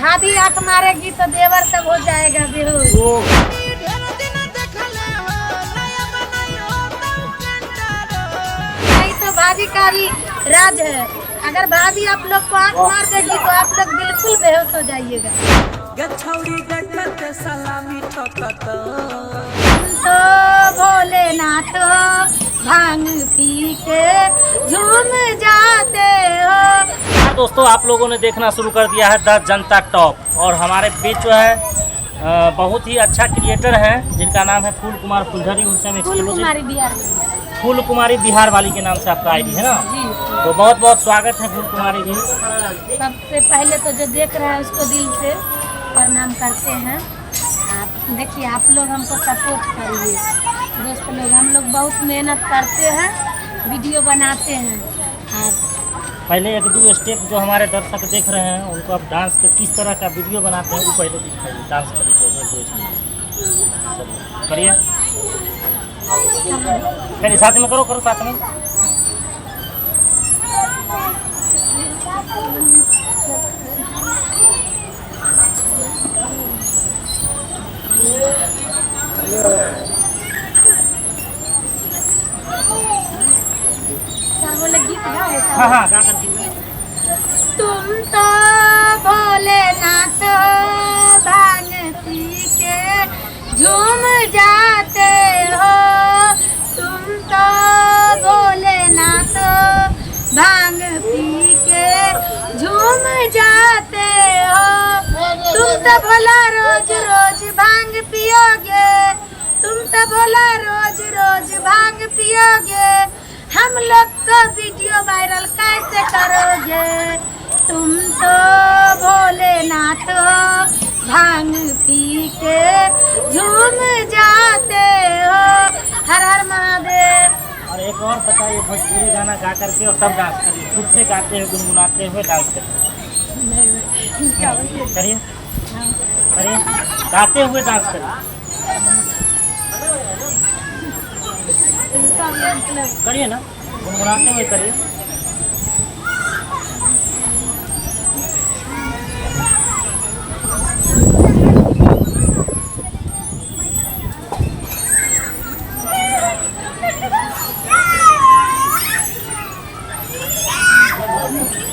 भाभी आंख मारेगी तो देवर सब हो जाएगा बेहोश। नहीं तो भाभी का भी राज है, अगर भाभी आप लोग को आंख मार देगी तो आप लोग बिल्कुल बेहोश हो जाइएगा। तो भोलेनाथ भांग पी के झूम जाते हो। दोस्तों आप लोगों ने देखना शुरू कर दिया है 10 जनता टॉप, और हमारे बीच जो है बहुत ही अच्छा क्रिएटर हैं जिनका नाम है फूल कुमार फुलझरी। उनसे हम फूल कुमारी बिहार वाली के नाम से आपका आईडी है ना जी। तो बहुत बहुत स्वागत है फूल कुमारी जी। सबसे पहले तो जो देख रहा है उसको दिल से प्रणाम करते हैं। आप देखिए, आप लोग हमको सपोर्ट करिए दोस्त लोग। हम लोग बहुत मेहनत करते हैं, वीडियो बनाते हैं। और पहले एक दो स्टेप जो हमारे दर्शक देख रहे हैं उनको आप डांस के किस तरह का वीडियो बनाते हैं वो पहले दिखाइए। डांस करिए करिए साथ में करो साथ में। बोले गीत गाओ। हाँ गा करके। तुम तो भोलेनाथ भांग पी के झूम जाते हो। तुम तो भोलेनाथ भांग पी के झूम जाते हो। तुम तो भोला रोज रोज भांग पियोगे। तुम तो भोला रोज रोज भांग पियोगे। हम लोग को वीडियो वायरल कैसे करोगे। तुम तो भोलेनाथ भांग पी के झूम जाते हो। हर हर महादेव। और एक और बताइए, भोजपुरी गाना गा करके और तब डांस करिए। खुद से गाते हुए गुनगुनाते हुए डांस करिए। करिए करिए गाते हुए डांस करिए। करिए ना, गुनगुनाते हुए करिए।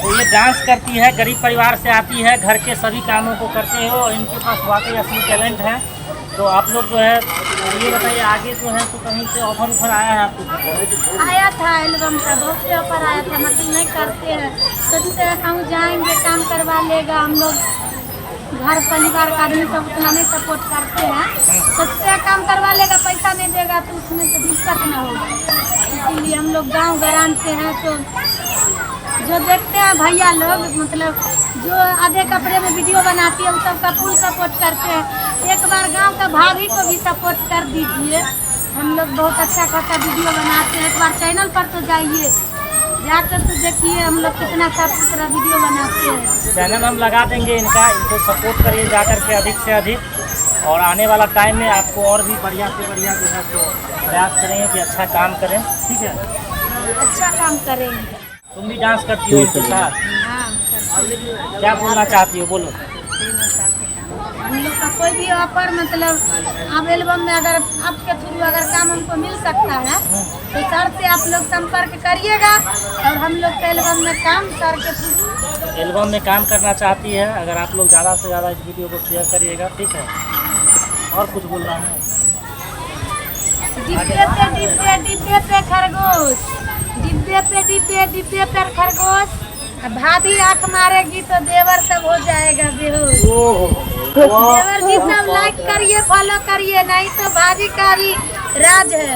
तो ये डांस करती है, गरीब परिवार से आती है, घर के सभी कामों को करते हो और इनके पास वाकई असली टैलेंट है। तो आप लोग जो है ये बताइए, आगे जो है तो कहीं से ऑफर आया है आपको? आया था एल्बम का, बहुत से ऑफर आया था, मतलब नहीं करते हैं। सोचते हैं कहूँ जाएंगे काम करवा लेगा। हम लोग घर परिवार का आदमी सब उतना नहीं सपोर्ट करते हैं। सोचते हैं काम करवा लेगा, पैसा नहीं देगा तो उसमें से दिक्कत ना होगा। इसीलिए हम लोग गाँव गरान से हैं, तो जो देखते हैं भैया लोग, मतलब जो आधे कपड़े में वीडियो बनाती है, उन सबका फुल सपोर्ट करते हैं। एक बार गांव का भाभी को भी सपोर्ट कर दीजिए। हम लोग बहुत अच्छा खासा वीडियो बनाते हैं। एक बार चैनल पर तो जाइए, जाकर तो देखिए हम लोग कितना साफ सुथरा वीडियो बनाते हैं। चैनल हम लगा देंगे इनका, इनको सपोर्ट करिए जाकर के अधिक से अधिक। और आने वाला टाइम में आपको और भी बढ़िया से बढ़िया जो है तो प्रयास करेंगे कि अच्छा काम करें। ठीक है, अच्छा काम करेंगे। तुम भी डांस करती हो इनके साथ? हाँ, क्या बोलना चाहती हो, बोलो। हम लोग का कोई भी ऑफर, मतलब अब एल्बम में अगर आपके थ्रू अगर काम हमको मिल सकता है तो सर से आप लोग संपर्क करिएगा और हम लोग के एल्बम में काम सर के थ्रू। एल्बम में काम करना चाहती है, अगर आप लोग ज़्यादा से ज़्यादा इस वीडियो को शेयर करिएगा। ठीक है, और कुछ बोल रहा हूँ? डिब्बे पे डिब्बे, डिब्बे पे खरगोश, डिब्बे पे डिब्बे, डिब्बे पर खरगोश। भाभी आंख मारेगी तो देवर सब हो जाएगा बेहोश। देवर जी सब लाइक करिए, फॉलो करिए, नहीं तो भाभी का भी राज है।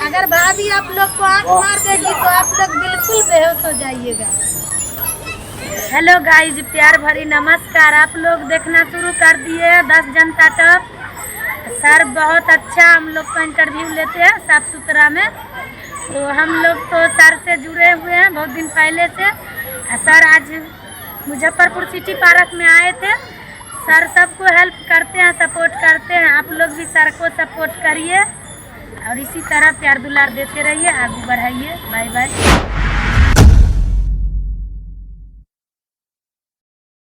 अगर भाभी आप लोग को आंख मार देगी तो आप लोग बिल्कुल बेहोश हो जाइएगा। हेलो गाइज, प्यार भरी नमस्कार। आप लोग देखना शुरू कर दिए 10 जनता टॉप। सर बहुत अच्छा हम लोग का इंटरव्यू लेते हैं साफ सुथरा में। तो हम लोग तो सर से जुड़े हुए हैं बहुत दिन पहले से। सर आज मुजफ्फरपुर सिटी पार्क में आए थे। सर सबको हेल्प करते हैं, सपोर्ट करते हैं। आप लोग भी सर को सपोर्ट करिए और इसी तरह प्यार दुलार देते रहिए, आगे बढ़ाइए। Bye bye.